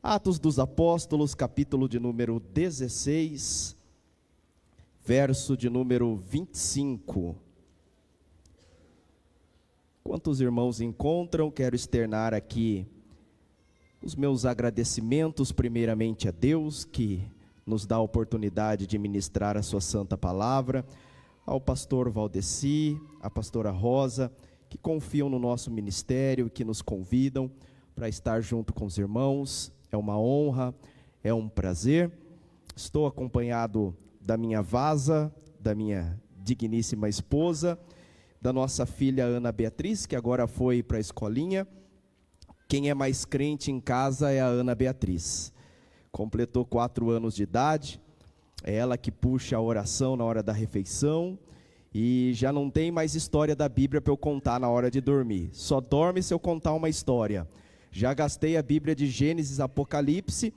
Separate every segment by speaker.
Speaker 1: Atos dos Apóstolos, capítulo de número 16, verso de número 25. Enquanto os irmãos encontram, quero externar aqui os meus agradecimentos, primeiramente a Deus, que nos dá a oportunidade de ministrar a sua santa palavra, ao pastor Valdeci, à pastora Rosa, que confiam no nosso ministério, que nos convidam para estar junto com os irmãos. É uma honra, é um prazer. Estou acompanhado da minha Vasa, da minha digníssima esposa, da nossa filha Ana Beatriz, que agora foi para a escolinha. Quem é mais crente em casa é a Ana Beatriz. Completou 4 anos de idade, é ela que puxa a oração na hora da refeição, e já não tem mais história da Bíblia para eu contar na hora de dormir. Só dorme se eu contar uma história. Já gastei a Bíblia de Gênesis, Apocalipse,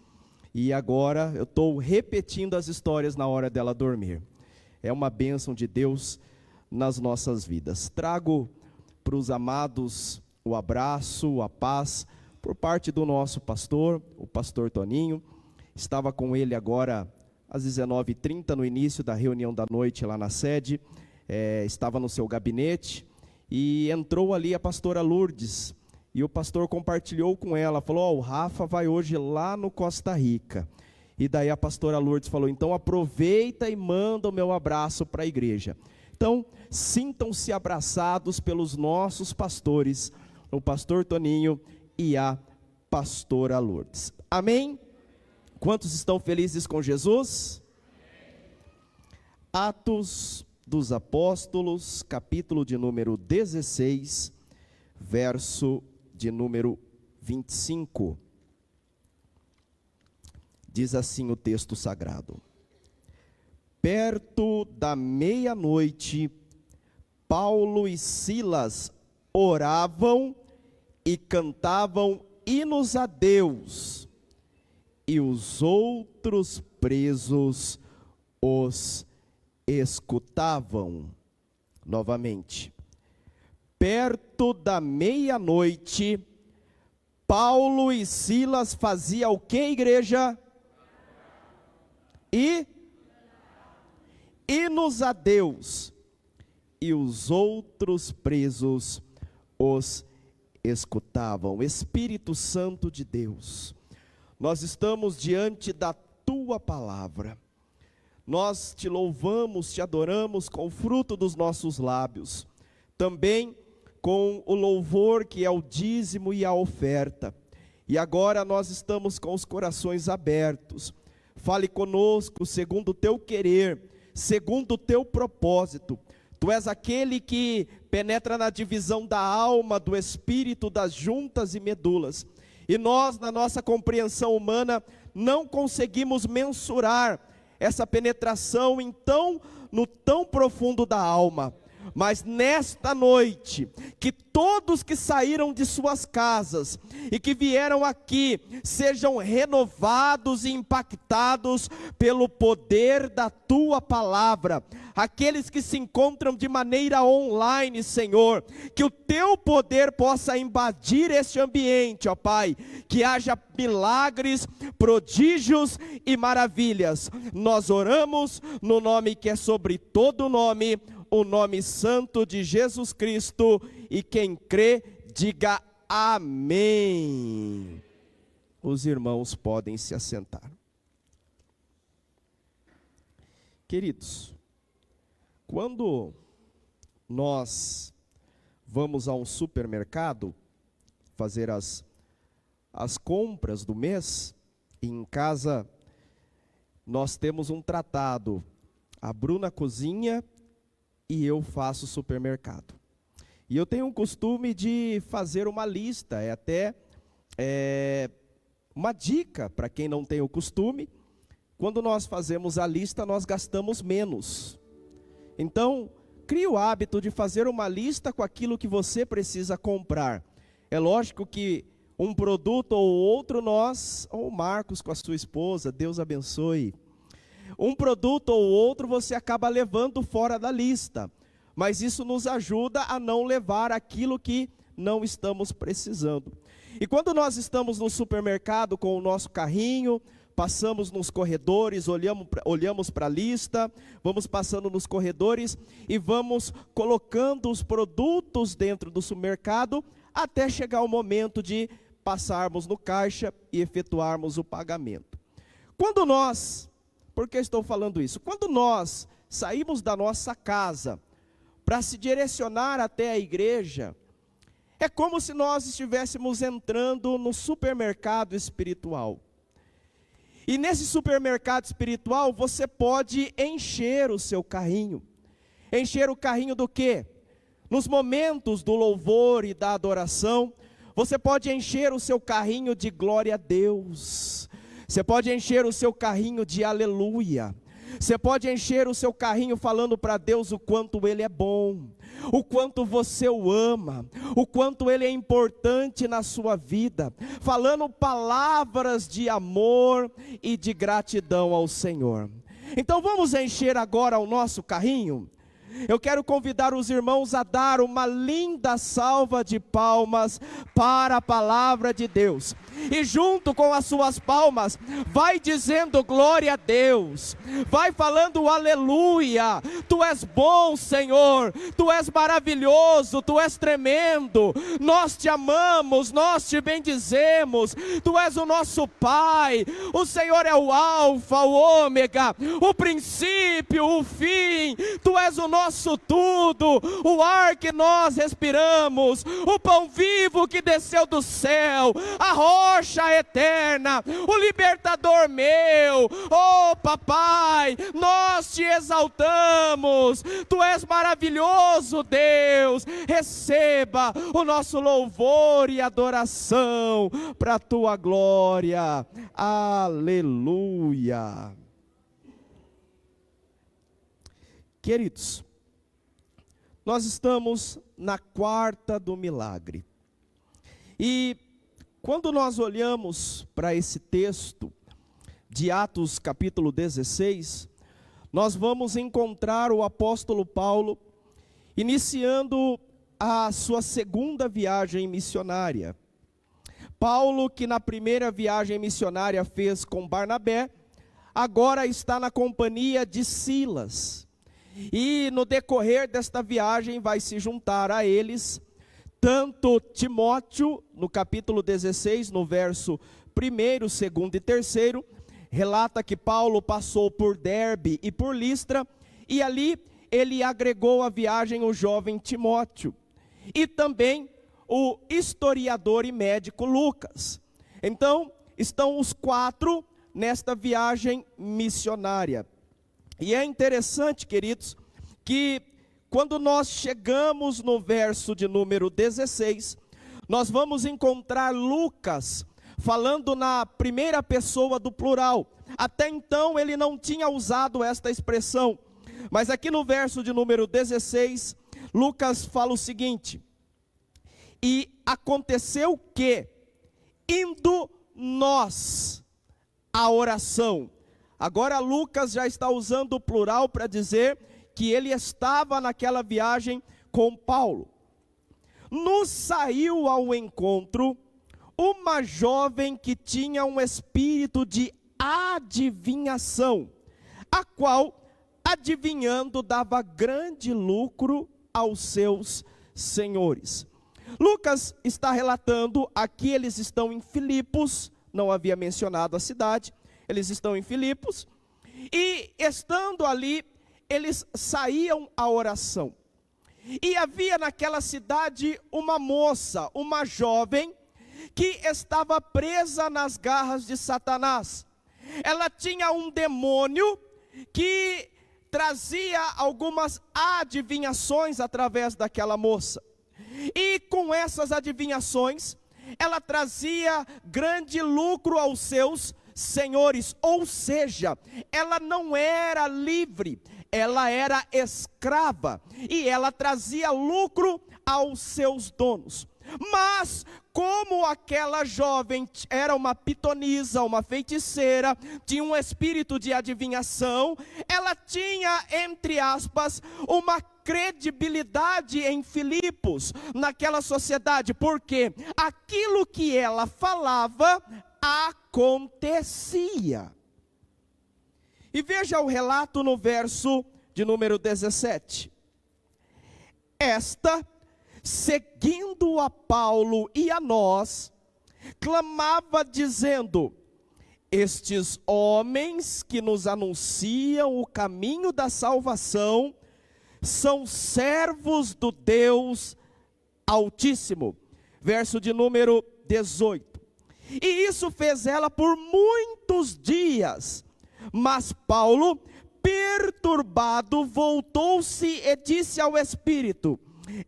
Speaker 1: e agora eu estou repetindo as histórias na hora dela dormir. É uma bênção de Deus nas nossas vidas. Trago para os amados o abraço, a paz, por parte do nosso pastor, o pastor Toninho. Estava com ele agora às 19h30, no início da reunião da noite lá na sede. Estava no seu gabinete, e entrou ali a pastora Lourdes, e o pastor compartilhou com ela, falou: o Rafa vai hoje lá no Costa Rica. E daí a pastora Lourdes falou: então aproveita e manda o meu abraço para a igreja. Então, sintam-se abraçados pelos nossos pastores, o pastor Toninho e a pastora Lourdes. Amém? Quantos estão felizes com Jesus? Atos dos Apóstolos, capítulo de número 16, verso de número 25. Diz assim o texto sagrado: perto da meia-noite, Paulo e Silas oravam e cantavam hinos a Deus, e os outros presos os escutavam. Novamente. Perto da meia-noite, Paulo e Silas faziam o que, igreja? Hinos a Deus, e os outros presos os escutavam. Espírito Santo de Deus, nós estamos diante da tua palavra. Nós te louvamos, te adoramos com o fruto dos nossos lábios, também com o louvor que é o dízimo e a oferta. E agora nós estamos com os corações abertos. Fale conosco segundo o teu querer, segundo o teu propósito. Tu és aquele que penetra na divisão da alma, do espírito, das juntas e medulas. E nós, na nossa compreensão humana, não conseguimos mensurar essa penetração no tão profundo da alma. Mas nesta noite, que todos que saíram de suas casas e que vieram aqui sejam renovados e impactados pelo poder da tua palavra. Aqueles que se encontram de maneira online, Senhor, que o teu poder possa invadir este ambiente, ó Pai, que haja milagres, prodígios e maravilhas. Nós oramos no nome que é sobre todo nome, o nome santo de Jesus Cristo, e quem crê, diga amém. Os irmãos podem se assentar. Queridos, quando nós vamos a um supermercado fazer as compras do mês, e em casa nós temos um tratado, a Bruna cozinha e eu faço supermercado. E eu tenho um costume de fazer uma lista, é até uma dica para quem não tem o costume. Quando nós fazemos a lista, nós gastamos menos. Então, crie o hábito de fazer uma lista com aquilo que você precisa comprar. É lógico que um produto ou outro ou o Marcos com a sua esposa, Deus abençoe, um produto ou outro você acaba levando fora da lista, mas isso nos ajuda a não levar aquilo que não estamos precisando. E quando nós estamos no supermercado com o nosso carrinho, passamos nos corredores, olhamos para a lista, vamos passando nos corredores e vamos colocando os produtos dentro do supermercado até chegar o momento de passarmos no caixa e efetuarmos o pagamento. Por que estou falando isso? Quando nós saímos da nossa casa para se direcionar até a igreja, é como se nós estivéssemos entrando no supermercado espiritual. E nesse supermercado espiritual você pode encher o seu carrinho. Encher o carrinho do quê? Nos momentos do louvor e da adoração, você pode encher o seu carrinho de glória a Deus. Você pode encher o seu carrinho de aleluia. Você pode encher o seu carrinho falando para Deus o quanto Ele é bom, o quanto você o ama, o quanto Ele é importante na sua vida, falando palavras de amor e de gratidão ao Senhor. Então vamos encher agora o nosso carrinho? Eu quero convidar os irmãos a dar uma linda salva de palmas para a palavra de Deus. E junto com as suas palmas, vai dizendo glória a Deus. Vai falando aleluia. Tu és bom, Senhor. Tu és maravilhoso. Tu és tremendo. Nós te amamos, nós te bendizemos. Tu és o nosso Pai. O Senhor é o Alfa, o Ômega, o princípio, o fim. Tu és o nosso tudo, o ar que nós respiramos, o pão vivo que desceu do céu, a rocha eterna, o libertador meu. Oh papai, nós te exaltamos, tu és maravilhoso, Deus. Receba o nosso louvor e adoração para a tua glória. Aleluia. Queridos, nós estamos na quarta do milagre. E quando nós olhamos para esse texto de Atos capítulo 16, nós vamos encontrar o apóstolo Paulo iniciando a sua segunda viagem missionária. Paulo, que na primeira viagem missionária fez com Barnabé, agora está na companhia de Silas. E no decorrer desta viagem vai se juntar a eles tanto Timóteo, no capítulo 16, no verso 1º, 2º e 3º, relata que Paulo passou por Derbe e por Listra, e ali ele agregou à viagem o jovem Timóteo, e também o historiador e médico Lucas. Então, estão os 4 nesta viagem missionária. E é interessante, queridos, que quando nós chegamos no verso de número 16, nós vamos encontrar Lucas falando na primeira pessoa do plural. Até então ele não tinha usado esta expressão, mas aqui no verso de número 16, Lucas fala o seguinte: e aconteceu que, indo nós à oração. Agora Lucas já está usando o plural para dizer que ele estava naquela viagem com Paulo. Nos saiu ao encontro uma jovem que tinha um espírito de adivinhação, a qual, adivinhando, dava grande lucro aos seus senhores. Lucas está relatando, aqui eles estão em Filipos, não havia mencionado a cidade, eles estão em Filipos, e estando ali, eles saíam à oração. E havia naquela cidade uma moça, uma jovem, que estava presa nas garras de Satanás. Ela tinha um demônio que trazia algumas adivinhações através daquela moça. E com essas adivinhações, ela trazia grande lucro aos seus senhores, ou seja, ela não era livre, ela era escrava, e ela trazia lucro aos seus donos. Mas, como aquela jovem era uma pitonisa, uma feiticeira, tinha um espírito de adivinhação, ela tinha, entre aspas, uma credibilidade em Filipos, naquela sociedade, porque aquilo que ela falava acontecia. E veja o relato no verso de número 17. Esta, seguindo a Paulo e a nós, clamava dizendo: estes homens que nos anunciam o caminho da salvação são servos do Deus Altíssimo. Verso de número 18. E isso fez ela por muitos dias. Mas Paulo, perturbado, voltou-se e disse ao Espírito: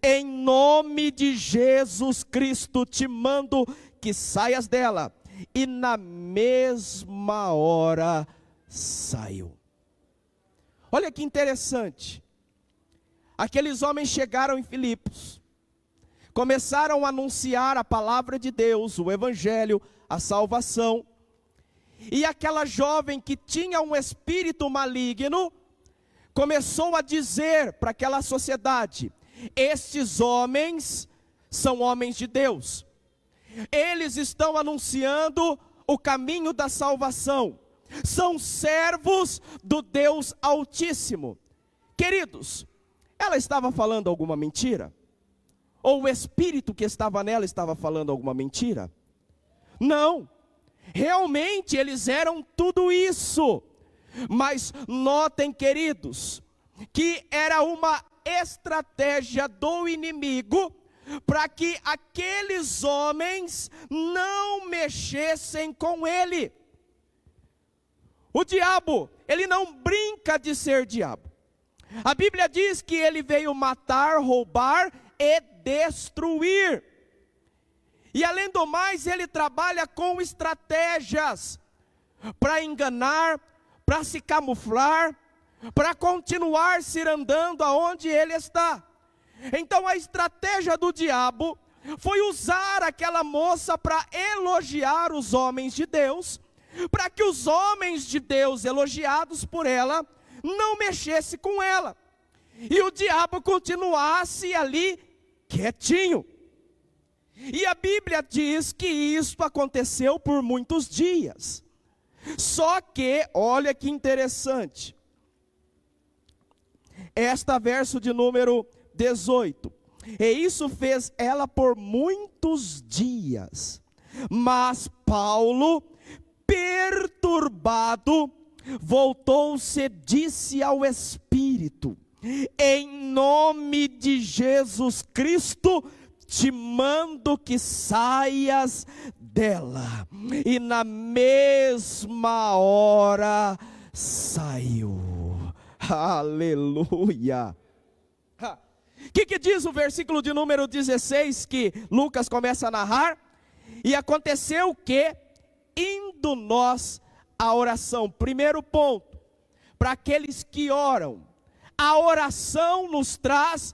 Speaker 1: em nome de Jesus Cristo te mando que saias dela. E na mesma hora saiu. Olha que interessante. Aqueles homens chegaram em Filipos, começaram a anunciar a palavra de Deus, o evangelho, a salvação. E aquela jovem que tinha um espírito maligno começou a dizer para aquela sociedade: estes homens são homens de Deus. Eles estão anunciando o caminho da salvação. São servos do Deus Altíssimo. Queridos, ela estava falando alguma mentira? Ou o espírito que estava nela estava falando alguma mentira? Não. Realmente eles eram tudo isso. Mas notem, queridos, que era uma estratégia do inimigo para que aqueles homens não mexessem com ele. O diabo, ele não brinca de ser diabo. A Bíblia diz que ele veio matar, roubar e destruir. E além do mais, ele trabalha com estratégias para enganar, para se camuflar, para continuar se andando aonde ele está. Então a estratégia do diabo foi usar aquela moça para elogiar os homens de Deus, para que os homens de Deus, elogiados por ela, não mexessem com ela, e o diabo continuasse ali quietinho. E a Bíblia diz que isso aconteceu por muitos dias. Só que, olha que interessante, verso de número 18. E isso fez ela por muitos dias. Mas Paulo, perturbado, voltou-se e disse ao Espírito: em nome de Jesus Cristo te mando que saias dela. E na mesma hora saiu. Aleluia. O que diz o versículo de número 16 que Lucas começa a narrar? E aconteceu que, indo nós à oração, primeiro ponto, para aqueles que oram, a oração nos traz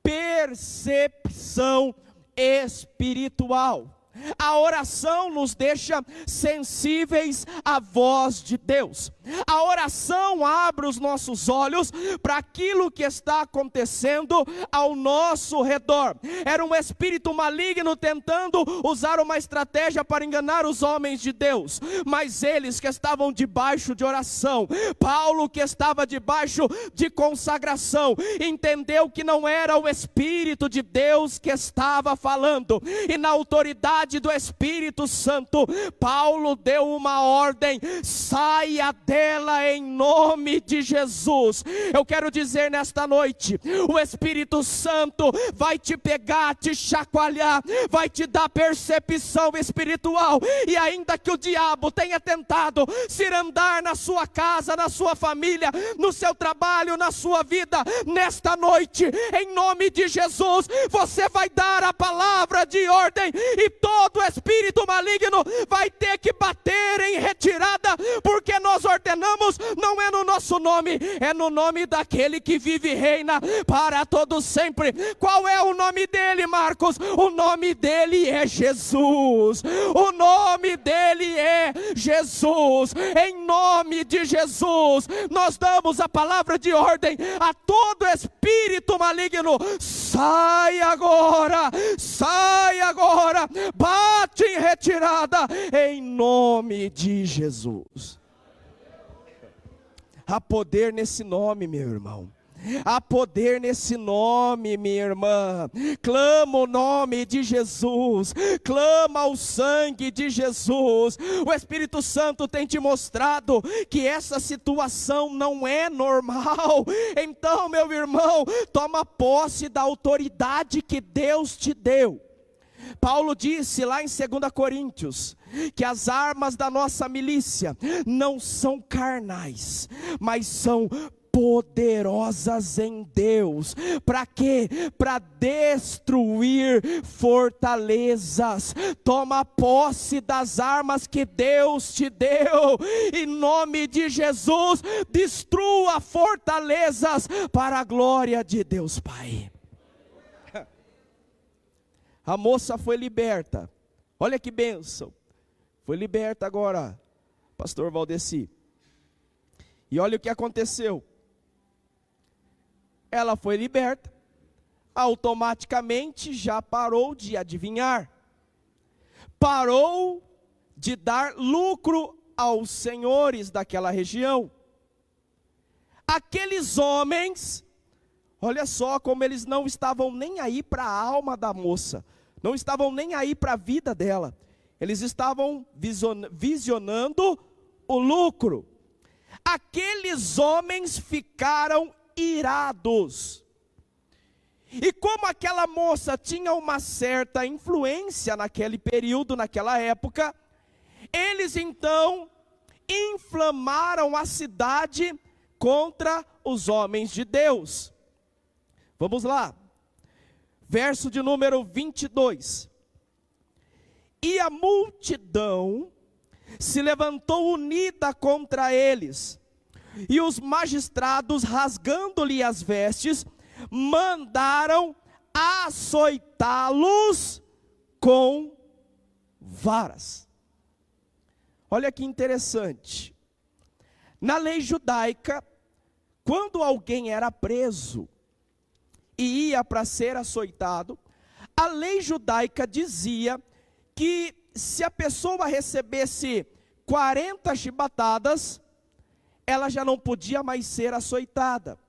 Speaker 1: percepção espiritual. A oração nos deixa sensíveis à voz de Deus. A oração abre os nossos olhos para aquilo que está acontecendo ao nosso redor. Era um espírito maligno tentando usar uma estratégia para enganar os homens de Deus, mas eles que estavam debaixo de oração, Paulo que estava debaixo de consagração, entendeu que não era o Espírito de Deus que estava falando, e na autoridade do Espírito Santo, Paulo deu uma ordem: saia dela em nome de Jesus. Eu quero dizer nesta noite, o Espírito Santo vai te pegar, te chacoalhar, vai te dar percepção espiritual, e ainda que o diabo tenha tentado se andar na sua casa, na sua família, no seu trabalho, na sua vida, nesta noite, em nome de Jesus, você vai dar a palavra de ordem, e todo espírito maligno vai ter que bater em retirada, porque nós ordenamos, não é no nosso nome, é no nome daquele que vive e reina para todos sempre. Qual é o nome dele, Marcos? O nome dele é Jesus. O nome dele é Jesus, em nome de Jesus, nós damos a palavra de ordem a todo espírito maligno: sai agora, bate em retirada, em nome de Jesus. Há poder nesse nome, meu irmão. Há poder nesse nome, minha irmã. Clama o nome de Jesus, clama o sangue de Jesus. O Espírito Santo tem te mostrado que essa situação não é normal. Então, meu irmão, toma posse da autoridade que Deus te deu. Paulo disse lá em 2 Coríntios, que as armas da nossa milícia não são carnais, mas são poderosas em Deus. Para quê? Para destruir fortalezas. Toma posse das armas que Deus te deu. Em nome de Jesus, destrua fortalezas para a glória de Deus Pai. A moça foi liberta. Olha que bênção. Foi liberta agora, pastor Valdeci. E olha o que aconteceu. Ela foi liberta, automaticamente já parou de adivinhar, parou de dar lucro aos senhores daquela região. Aqueles homens, olha só como eles não estavam nem aí para a alma da moça, não estavam nem aí para a vida dela, eles estavam visionando o lucro. Aqueles homens ficaram irados. E como aquela moça tinha uma certa influência naquele período, naquela época, eles então inflamaram a cidade contra os homens de Deus. Vamos lá, verso de número 22. E a multidão se levantou unida contra eles, e os magistrados, rasgando-lhe as vestes, mandaram açoitá-los com varas. Olha que interessante. Na lei judaica, quando alguém era preso e ia para ser açoitado, a lei judaica dizia que se a pessoa recebesse 40 chibatadas, ela já não podia mais ser açoitada.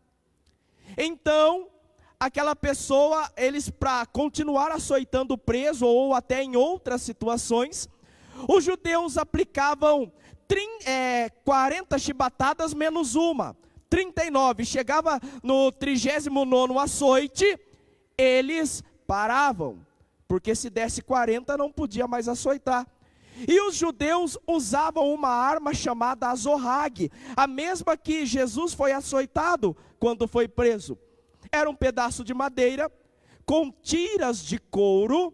Speaker 1: Então, aquela pessoa, eles, para continuar açoitando o preso, ou até em outras situações, os judeus aplicavam 40 chibatadas menos uma, 39. Chegava no 39º açoite, eles paravam, porque se desse 40 não podia mais açoitar. E os judeus usavam uma arma chamada azorrague, a mesma que Jesus foi açoitado quando foi preso. Era um pedaço de madeira com tiras de couro,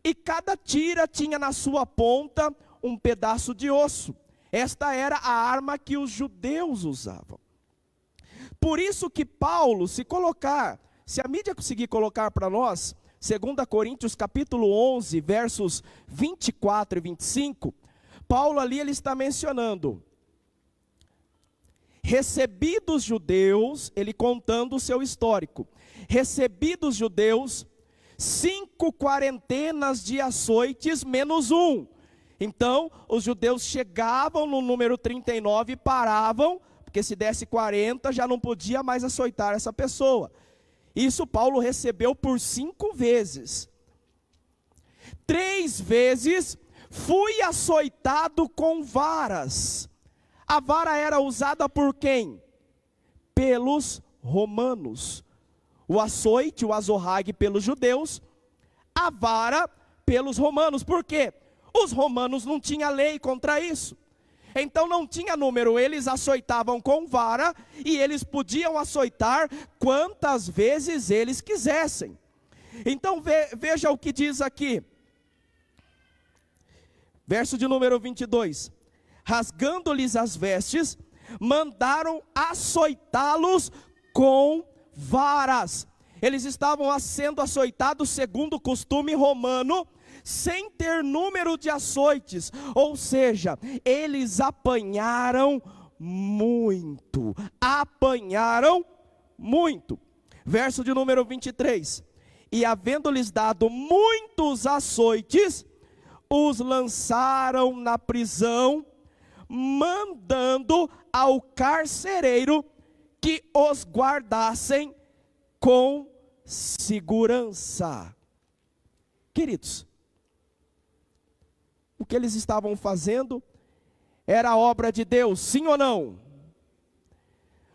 Speaker 1: e cada tira tinha na sua ponta um pedaço de osso. Esta era a arma que os judeus usavam. Por isso que Paulo, se a mídia conseguir colocar para nós, 2 Coríntios capítulo 11, versos 24 e 25, Paulo ali ele está mencionando, recebidos judeus, ele contando o seu histórico, recebidos judeus, 5 quarentenas de açoites menos um. Então, os judeus chegavam no número 39 e paravam, porque se desse 40 já não podia mais açoitar essa pessoa. Isso Paulo recebeu por 5 vezes. 3 vezes fui açoitado com varas. A vara era usada por quem? Pelos romanos. O açoite, o azorrague pelos judeus, a vara pelos romanos. Por quê? Os romanos não tinham lei contra isso. Então não tinha número, eles açoitavam com vara, e eles podiam açoitar quantas vezes eles quisessem. Então veja o que diz aqui, verso de número 22, rasgando-lhes as vestes, mandaram açoitá-los com varas. Eles estavam sendo açoitados segundo o costume romano, sem ter número de açoites, ou seja, eles apanharam muito, verso de número 23, e havendo-lhes dado muitos açoites, os lançaram na prisão, mandando ao carcereiro que os guardassem com segurança. Queridos, o que eles estavam fazendo era a obra de Deus, sim ou não?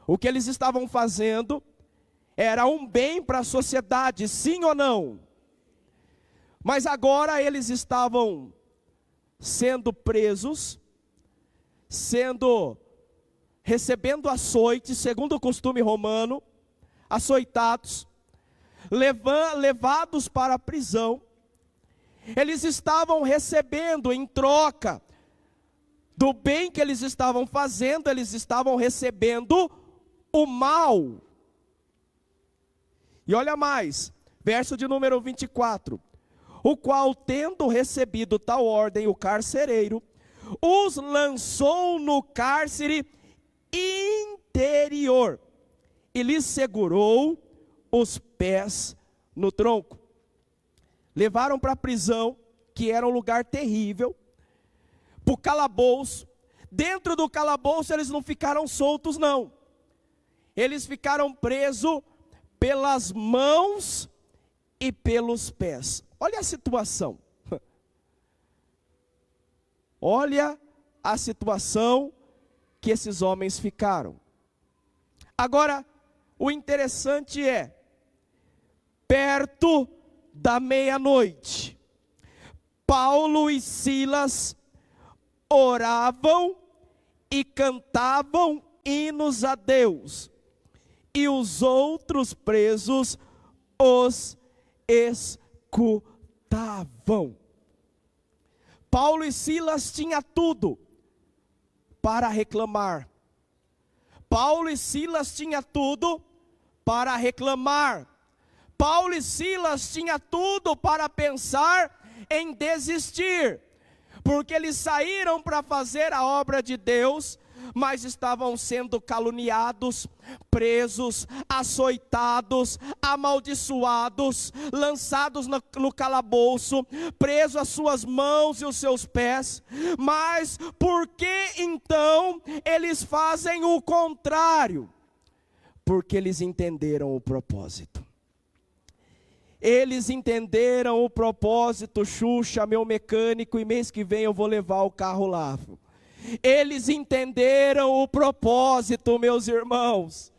Speaker 1: O que eles estavam fazendo era um bem para a sociedade, sim ou não? Mas agora eles estavam sendo presos, recebendo açoites, segundo o costume romano, açoitados, levados para a prisão. Eles estavam recebendo em troca do bem que eles estavam fazendo, eles estavam recebendo o mal. E olha mais, verso de número 24, o qual, tendo recebido tal ordem, o carcereiro os lançou no cárcere interior e lhes segurou os pés no tronco. Levaram para a prisão, que era um lugar terrível, para o calabouço. Dentro do calabouço eles não ficaram soltos não, eles ficaram presos pelas mãos e pelos pés. Olha a situação, olha a situação que esses homens ficaram. Agora, o interessante é, perto da meia-noite, Paulo e Silas oravam e cantavam hinos a Deus, e os outros presos os escutavam. Paulo e Silas tinham tudo para reclamar. Paulo e Silas tinham tudo para reclamar. Paulo e Silas tinham tudo para pensar em desistir, porque eles saíram para fazer a obra de Deus, mas estavam sendo caluniados, presos, açoitados, amaldiçoados, lançados no calabouço, presos as suas mãos e os seus pés. Mas por que então eles fazem o contrário? Porque eles entenderam o propósito. Eles entenderam o propósito. Xuxa, meu mecânico, e mês que vem eu vou levar o carro lá. Eles entenderam o propósito, meus irmãos.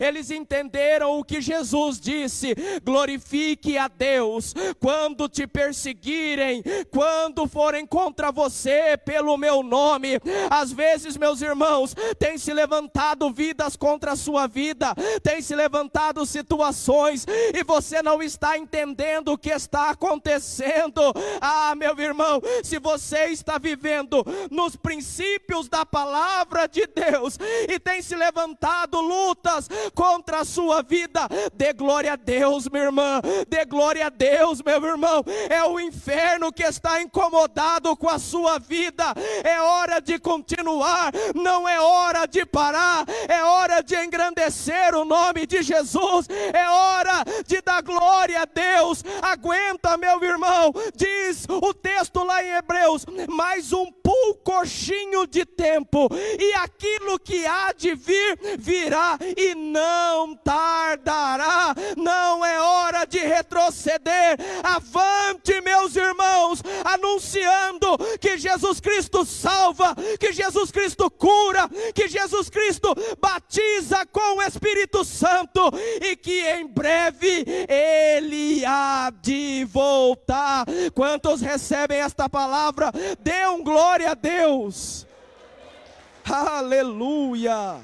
Speaker 1: Eles entenderam o que Jesus disse: glorifique a Deus quando te perseguirem, quando forem contra você pelo meu nome. Às vezes, meus irmãos, tem se levantado vidas contra a sua vida, tem se levantado situações, e você não está entendendo o que está acontecendo. Ah, meu irmão, se você está vivendo nos princípios da palavra de Deus, e tem se levantado lutas contra a sua vida, dê glória a Deus, minha irmã, dê glória a Deus, meu irmão. É o inferno que está incomodado com a sua vida. É hora de continuar, não é hora de parar, é hora de engrandecer o nome de Jesus, é hora de dar glória a Deus. Aguenta, meu irmão, diz o texto lá em Hebreus, mais um poucochinho de tempo, e aquilo que há de vir, virá, e não tardará. Não é hora de retroceder. Avante, meus irmãos, anunciando que Jesus Cristo salva, que Jesus Cristo cura, que Jesus Cristo batiza com o Espírito Santo, e que em breve Ele há de voltar. Quantos recebem esta palavra? Dê um glória a Deus. Aleluia.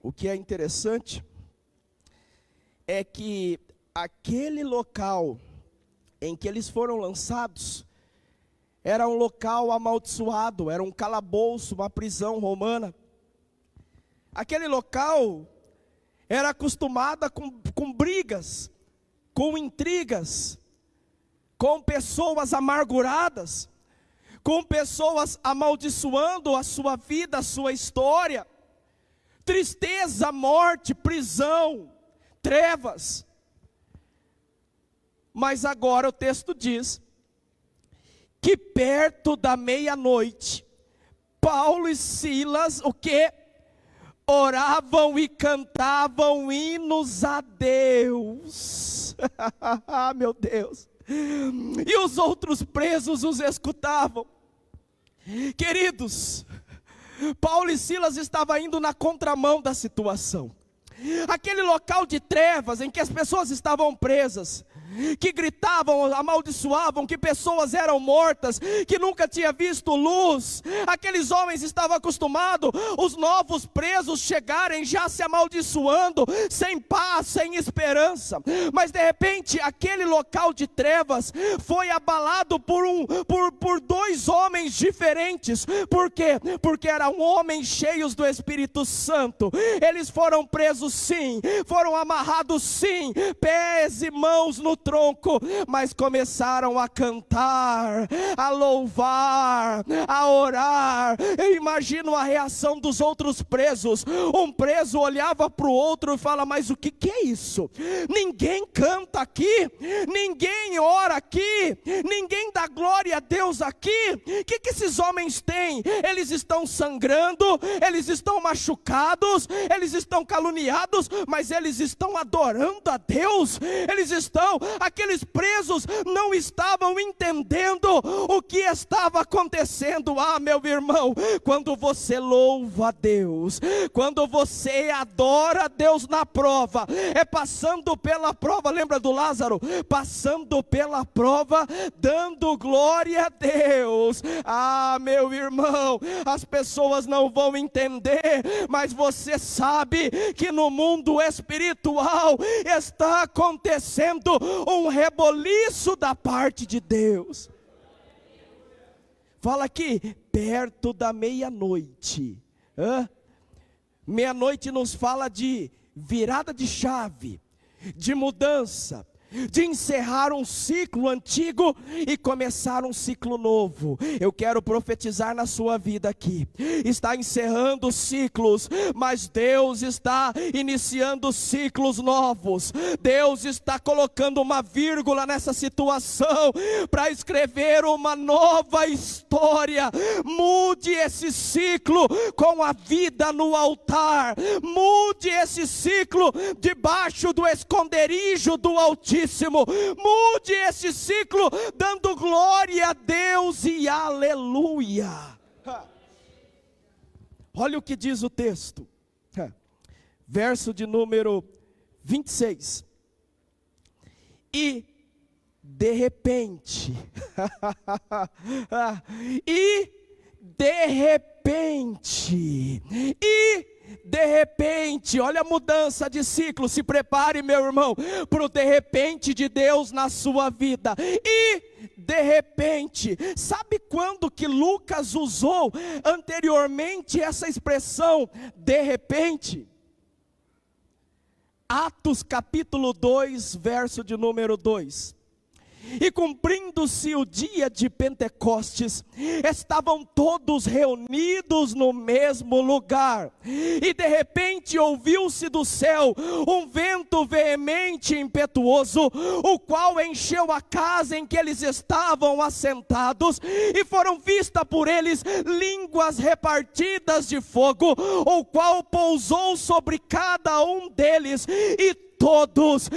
Speaker 1: O que é interessante é que aquele local em que eles foram lançados era um local amaldiçoado, era um calabouço, uma prisão romana. aquele local era acostumado com brigas, com intrigas, com pessoas amarguradas, com pessoas amaldiçoando a sua vida, a sua história, tristeza, morte, prisão, trevas. Mas agora o texto diz que perto da meia-noite, Paulo e Silas, o quê? Oravam e cantavam hinos a Deus. Meu Deus. E os outros presos os escutavam. Queridos, Paulo e Silas estavam indo na contramão da situação. Aquele local de trevas em que as pessoas estavam presas, que gritavam, amaldiçoavam, que pessoas eram mortas, que nunca tinha visto luz. Aqueles homens estavam acostumados, os novos presos chegarem já se amaldiçoando, sem paz, sem esperança. Mas de repente aquele local de trevas foi abalado por dois homens diferentes. Por quê? Porque eram homens cheios do Espírito Santo. Eles foram presos sim, foram amarrados sim, pés e mãos no tronco, mas começaram a cantar, a louvar, a orar. Eu imagino a reação dos outros presos. Um preso olhava para o outro e fala: mas o que é isso? Ninguém canta aqui, ninguém ora aqui, ninguém dá glória a Deus aqui. O que esses homens têm? Eles estão sangrando, eles estão machucados, eles estão caluniados, mas eles estão adorando a Deus. Aqueles presos não estavam entendendo o que estava acontecendo. Ah, meu irmão, quando você louva a Deus, quando você adora a Deus na prova, é passando pela prova, lembra do Lázaro? Passando pela prova, dando glória a Deus. Ah, meu irmão, as pessoas não vão entender, mas você sabe que no mundo espiritual está acontecendo um reboliço da parte de Deus. Fala aqui, perto da meia-noite. Meia-noite nos fala de virada de chave, de mudança, de encerrar um ciclo antigo e começar um ciclo novo. Eu quero profetizar na sua vida aqui. Está encerrando ciclos, mas Deus está iniciando ciclos novos. Deus está colocando uma vírgula nessa situação para escrever uma nova história. Mude esse ciclo com a vida no altar. Mude esse ciclo debaixo do esconderijo do Altíssimo. Mude esse ciclo dando glória a Deus e aleluia. Olha o que diz o texto, verso de número 26. E de repente, de repente, olha a mudança de ciclo. Se prepare, meu irmão, para o de repente de Deus na sua vida. E de repente, sabe quando que Lucas usou anteriormente essa expressão de repente? Atos capítulo 2, verso de número 2. E cumprindo-se o dia de Pentecostes, estavam todos reunidos no mesmo lugar, e de repente ouviu-se do céu um vento veemente e impetuoso, o qual encheu a casa em que eles estavam assentados, e foram vistas por eles línguas repartidas de fogo, o qual pousou sobre cada um deles, e todos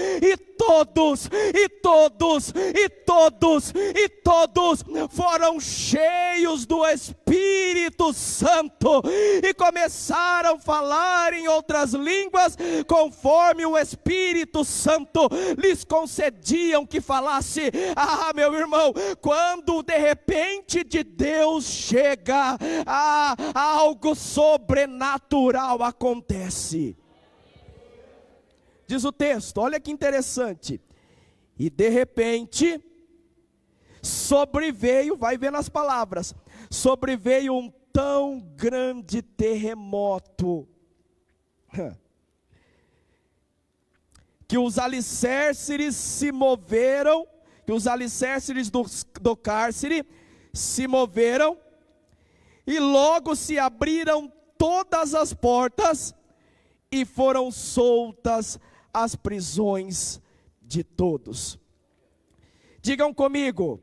Speaker 1: foram cheios do Espírito Santo e começaram a falar em outras línguas, conforme o Espírito Santo lhes concediam que falasse. Ah, meu irmão, quando de repente de Deus chega, algo sobrenatural acontece. Diz o texto, olha que interessante. E de repente, sobreveio, vai vendo as palavras, sobreveio um tão grande terremoto, Que os alicerces se moveram, que os alicerces do cárcere se moveram, e logo se abriram todas as portas, e foram soltas as prisões de todos. Digam comigo,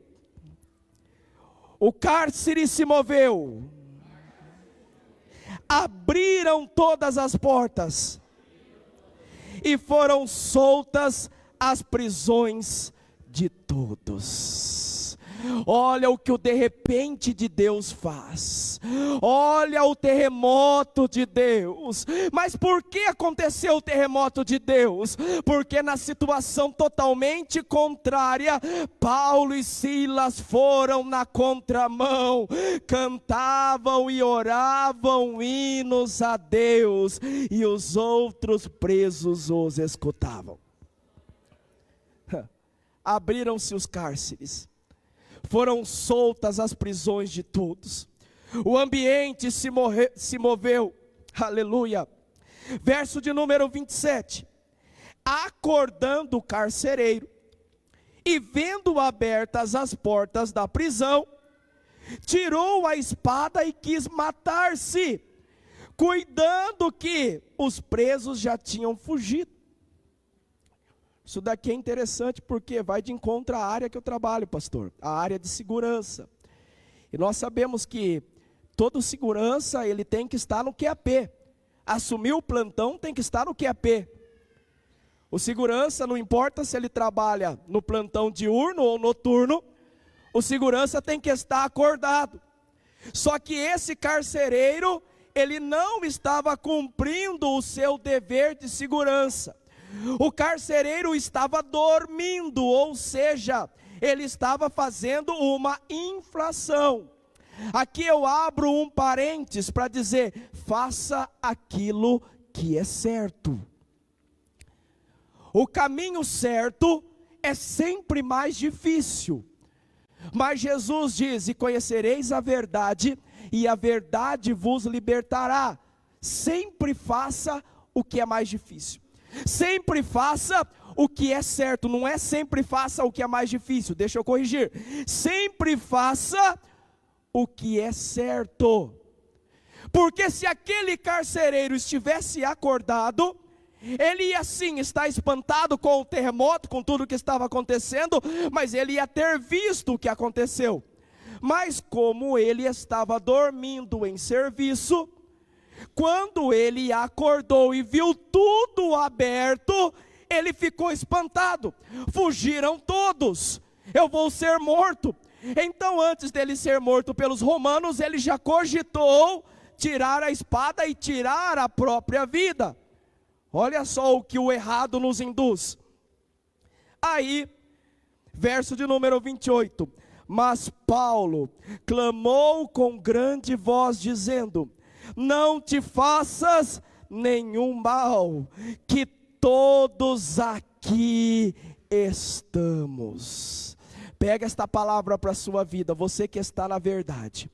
Speaker 1: o cárcere se moveu, abriram todas as portas, e foram soltas as prisões de todos. Olha o que o de repente de Deus faz. Olha o terremoto de Deus. Mas por que aconteceu o terremoto de Deus? Porque na situação totalmente contrária, Paulo e Silas foram na contramão, cantavam e oravam hinos a Deus, e os outros presos os escutavam. Abriram-se os cárceres, foram soltas as prisões de todos, o ambiente se moveu, aleluia. Verso de número 27, acordando o carcereiro, e vendo abertas as portas da prisão, tirou a espada e quis matar-se, cuidando que os presos já tinham fugido. Isso daqui é interessante porque vai de encontro à área que eu trabalho, pastor, a área de segurança. E nós sabemos que todo segurança, ele tem que estar no QAP. Assumir o plantão tem que estar no QAP. O segurança, não importa se ele trabalha no plantão diurno ou noturno, o segurança tem que estar acordado. Só que esse carcereiro, ele não estava cumprindo o seu dever de segurança. O carcereiro estava dormindo, ou seja, ele estava fazendo uma infração. Aqui eu abro um parênteses para dizer: faça aquilo que é certo. O caminho certo é sempre mais difícil, mas Jesus diz: e conhecereis a verdade, e a verdade vos libertará. Sempre faça o que é mais difícil. Sempre faça o que é certo, não é sempre faça o que é mais difícil, deixa eu corrigir. Sempre faça o que é certo. Porque se aquele carcereiro estivesse acordado, ele ia sim estar espantado com o terremoto, com tudo o que estava acontecendo, mas ele ia ter visto o que aconteceu. Mas como ele estava dormindo em serviço, quando ele acordou e viu tudo aberto, ele ficou espantado. Fugiram todos, eu vou ser morto. Então, antes dele ser morto pelos romanos, ele já cogitou tirar a espada e tirar a própria vida. Olha só o que o errado nos induz. Aí, verso de número 28, mas Paulo clamou com grande voz, dizendo: não te faças nenhum mal, que todos aqui estamos. Pega esta palavra para a sua vida, você que está na verdade,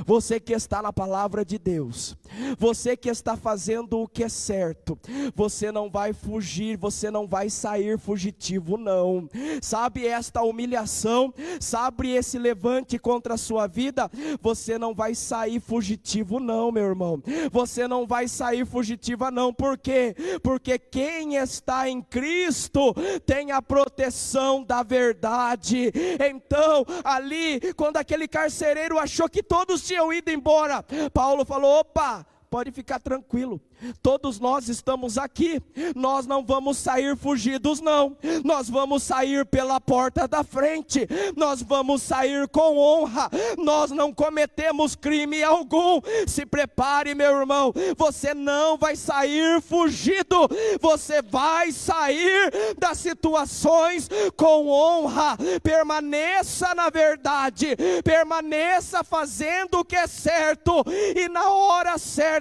Speaker 1: você que está na palavra de Deus, você que está fazendo o que é certo, você não vai fugir, você não vai sair fugitivo não. Sabe esta humilhação, sabe esse levante contra a sua vida, você não vai sair fugitivo não, meu irmão. Você não vai sair fugitiva não. Por quê? Porque quem está em Cristo tem a proteção da verdade. Então ali, quando aquele carcereiro achou que todos tinham ido embora, Paulo falou: opa, pode ficar tranquilo, todos nós estamos aqui, nós não vamos sair fugidos não, nós vamos sair pela porta da frente, nós vamos sair com honra, nós não cometemos crime algum. Se prepare, meu irmão, você não vai sair fugido, você vai sair das situações com honra. Permaneça na verdade, permaneça fazendo o que é certo, e na hora certa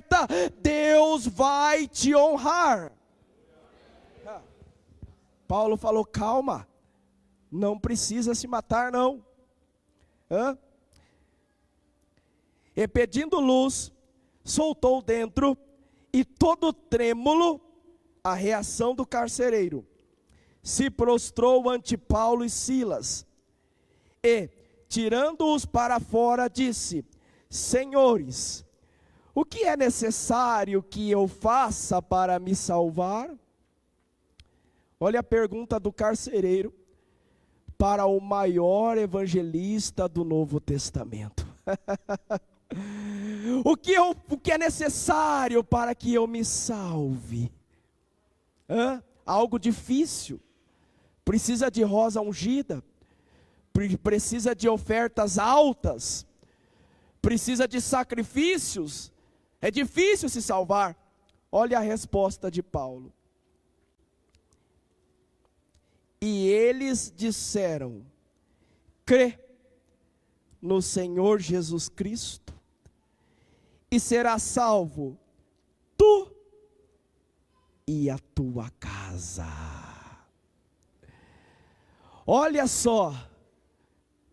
Speaker 1: Deus vai te honrar. Paulo falou: calma, não precisa se matar não. E pedindo luz, soltou dentro, E todo trêmulo, a reação do carcereiro, se prostrou ante Paulo e Silas, e, tirando-os para fora, disse: Senhores, o que é necessário que eu faça para me salvar? Olha a pergunta do carcereiro para o maior evangelista do Novo Testamento. O que é necessário para que eu me salve? Algo difícil. Precisa de rosa ungida, precisa de ofertas altas, precisa de sacrifícios. É difícil se salvar. Olha a resposta de Paulo. E eles disseram: crê no Senhor Jesus Cristo, e serás salvo, tu e a tua casa. Olha só,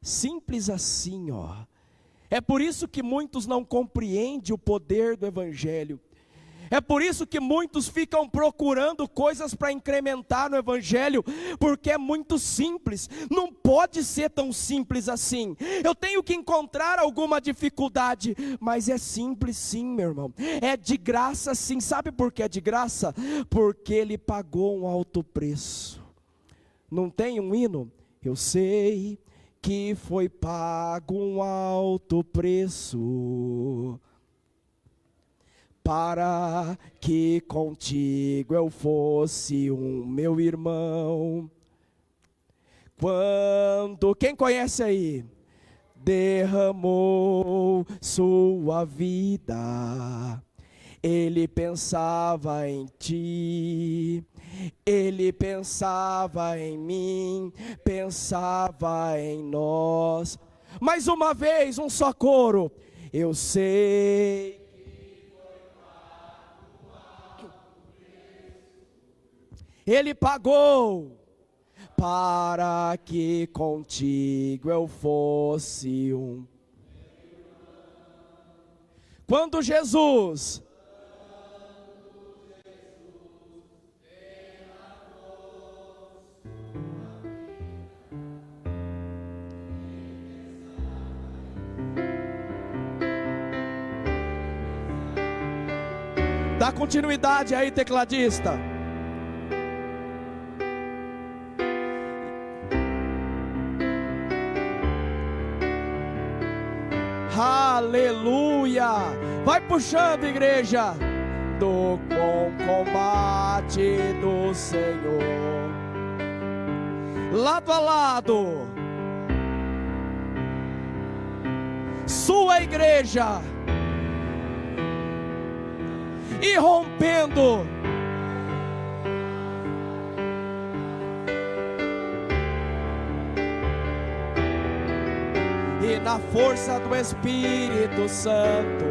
Speaker 1: simples assim, ó. É por isso que muitos não compreendem o poder do Evangelho. É por isso que muitos ficam procurando coisas para incrementar no Evangelho, porque é muito simples. Não pode ser tão simples assim. Eu tenho que encontrar alguma dificuldade, mas é simples sim, meu irmão. É de graça sim. Sabe por que é de graça? Porque Ele pagou um alto preço. Não tem um hino? Eu sei que foi pago um alto preço, para que contigo eu fosse um meu irmão. Quando, quem conhece aí? Derramou sua vida, Ele pensava em ti, Ele pensava em mim, pensava em nós. Mais uma vez, um só coro. Eu sei Ele pagou para que contigo eu fosse um. Quando Jesus dá continuidade aí, tecladista. Aleluia! Vai puxando, igreja. Do combate do Senhor, lado a lado, sua igreja, e rompendo e na força do Espírito Santo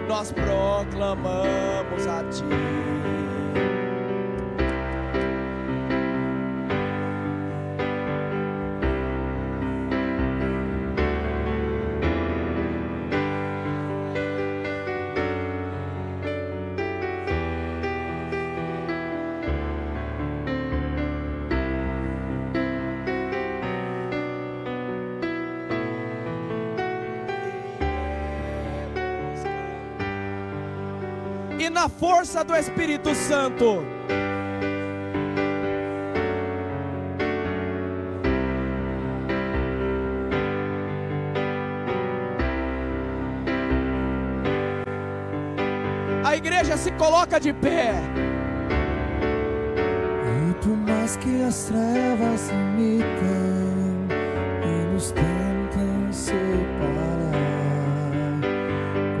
Speaker 1: nós proclamamos a Ti. E na força do Espírito Santo a igreja se coloca de pé.
Speaker 2: E por mais que as trevas imitam e nos tentem separar,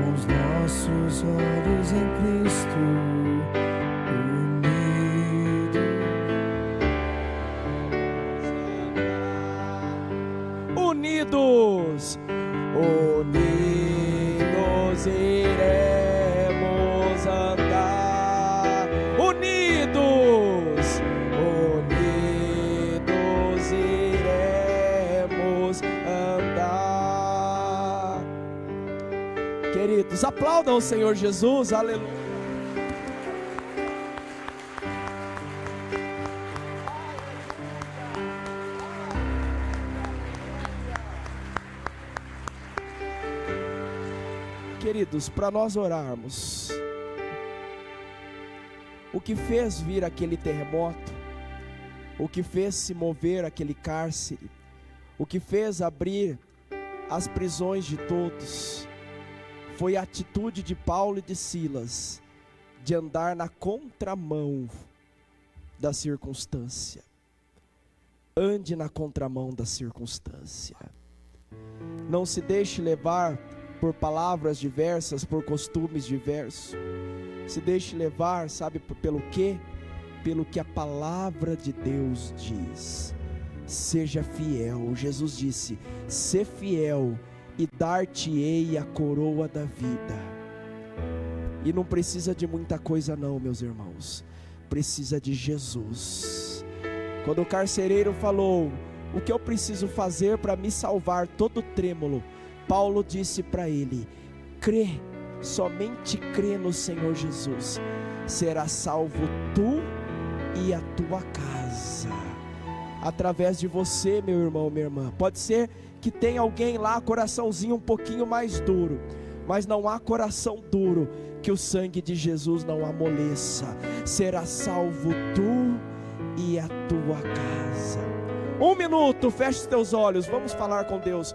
Speaker 2: com os nossos olhos em Cristo
Speaker 1: unidos, unidos iremos andar, unidos, unidos iremos andar. Queridos, aplaudam o Senhor Jesus, aleluia. queridos, para nós orarmos. O que fez vir aquele terremoto, o que fez se mover aquele cárcere, o que fez abrir as prisões de todos, foi a atitude de Paulo e de Silas, de andar na contramão da circunstância. Ande na contramão da circunstância. Não se deixe levar por palavras diversas, por costumes diversos. Se deixe levar, sabe pelo quê? Pelo que a palavra de Deus diz. Seja fiel. Jesus disse: "Sê fiel e dar-te-ei a coroa da vida." E não precisa de muita coisa não, meus irmãos. Precisa de Jesus. Quando o carcereiro falou: "O que eu preciso fazer para me salvar?", todo trêmulo, Paulo disse para ele: "Crê, somente crê no Senhor Jesus, será salvo tu e a tua casa." Através de você, meu irmão, minha irmã. Pode ser que tenha alguém lá, coraçãozinho um pouquinho mais duro, mas não há coração duro que o sangue de Jesus não amoleça. Será salvo tu e a tua casa. 1 minuto, feche os teus olhos, vamos falar com Deus.